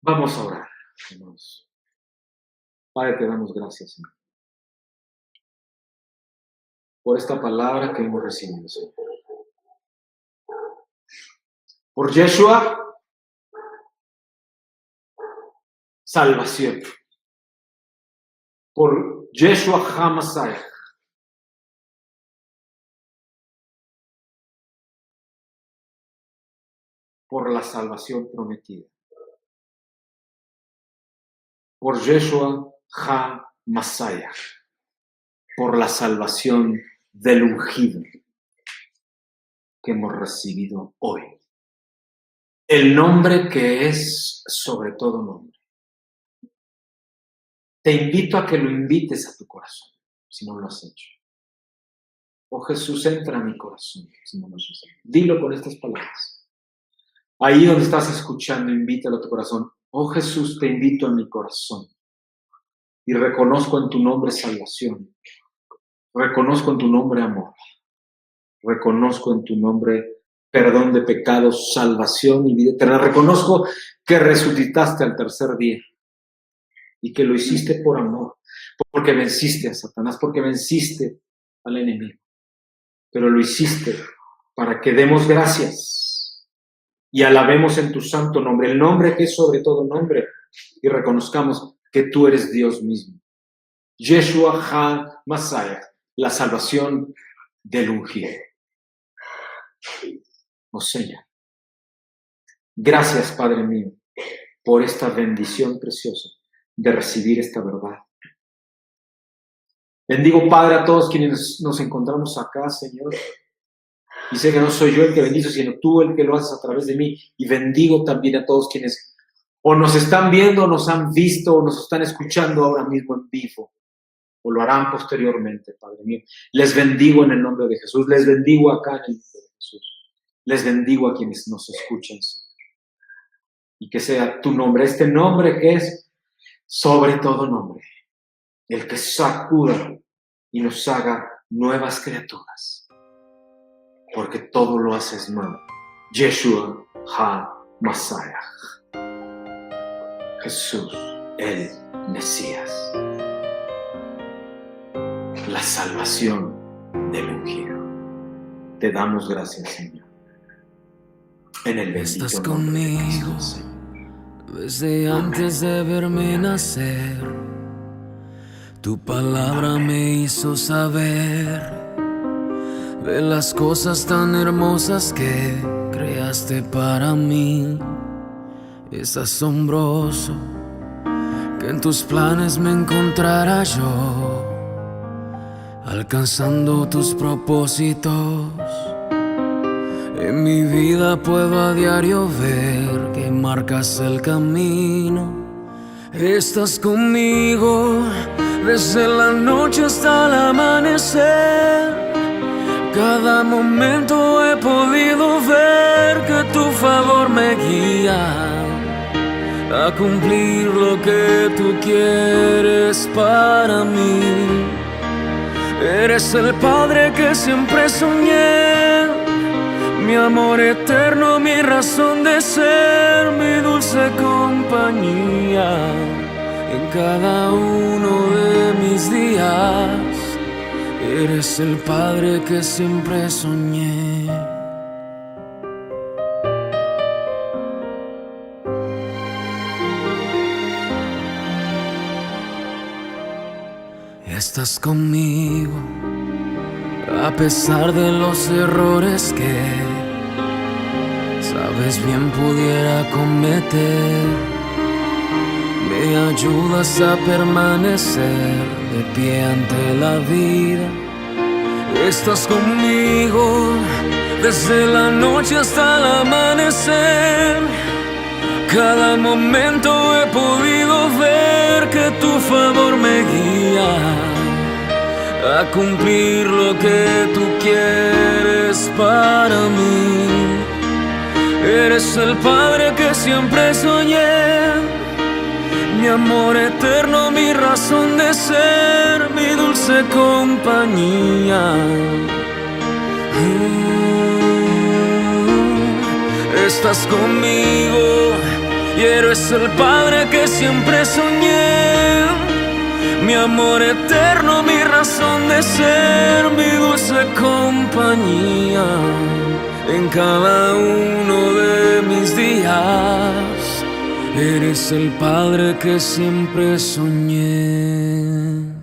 Vamos a orar, hermanos. Padre, te damos gracias, Señor, por esta palabra que hemos recibido, Señor. Por Yeshua, salvación. Por Yeshua Hamashiach, por la salvación prometida. Por Yeshua HaMashiach, por la salvación del ungido que hemos recibido hoy. El nombre que es sobre todo nombre. Te invito a que lo invites a tu corazón, si no lo has hecho. Oh Jesús, entra a mi corazón, si no lo has hecho. Dilo con estas palabras. Ahí donde estás escuchando, invítalo a tu corazón. Oh Jesús, te invito a mi corazón. Y reconozco en tu nombre salvación. Reconozco en tu nombre amor. Reconozco en tu nombre perdón de pecados, salvación y vida eterna. Reconozco que resucitaste al tercer día y que lo hiciste por amor, porque venciste a Satanás, porque venciste al enemigo. Pero lo hiciste para que demos gracias y alabemos en tu santo nombre, el nombre que es sobre todo nombre, y reconozcamos que tú eres Dios mismo. Yeshua HaMashiach, la salvación del ungido. Oh Señor, gracias, Padre mío, por esta bendición preciosa de recibir esta verdad. Bendigo, Padre, a todos quienes nos encontramos acá, Señor. Y sé que no soy yo el que bendice, sino tú el que lo haces a través de mí. Y bendigo también a todos quienes o nos están viendo, o nos han visto, o nos están escuchando ahora mismo en vivo, o lo harán posteriormente, Padre mío. Les bendigo en el nombre de Jesús. Les bendigo acá en el nombre de Jesús. Les bendigo a quienes nos escuchan, Señor. Y que sea tu nombre, este nombre que es sobre todo nombre, el que sacuda y nos haga nuevas criaturas, porque todo lo haces nuevo. Yeshua HaMashiach, Jesús, el Mesías, la salvación del ungido. Te damos gracias, Señor. En el bendito Estás nombre de conmigo Jesús. desde antes de verme nacer. Tu palabra me hizo saber de las cosas tan hermosas que creaste para mí. Es asombroso que en tus planes me encontrara yo, alcanzando tus propósitos. En mi vida puedo a diario ver que marcas el camino. Estás conmigo desde la noche hasta el amanecer. Cada momento he podido ver que tu favor me guía a cumplir lo que tú quieres para mí. Eres el Padre que siempre soñé, mi amor eterno, mi razón de ser, mi dulce compañía en cada uno de mis días. Eres el Padre que siempre soñé. Estás conmigo a pesar de los errores que sabes bien pudiera cometer. Me ayudas a permanecer de pie ante la vida. Estás conmigo desde la noche hasta el amanecer. Cada momento he podido ver que tu favor me guía a cumplir lo que tú quieres para mí. Eres el Padre que siempre soñé, mi amor eterno, mi razón de ser, mi dulce compañía. Estás conmigo y eres el Padre que siempre soñé, mi amor eterno, mi razón de ser, mi dulce compañía en cada uno de mis días. Eres el Padre que siempre soñé.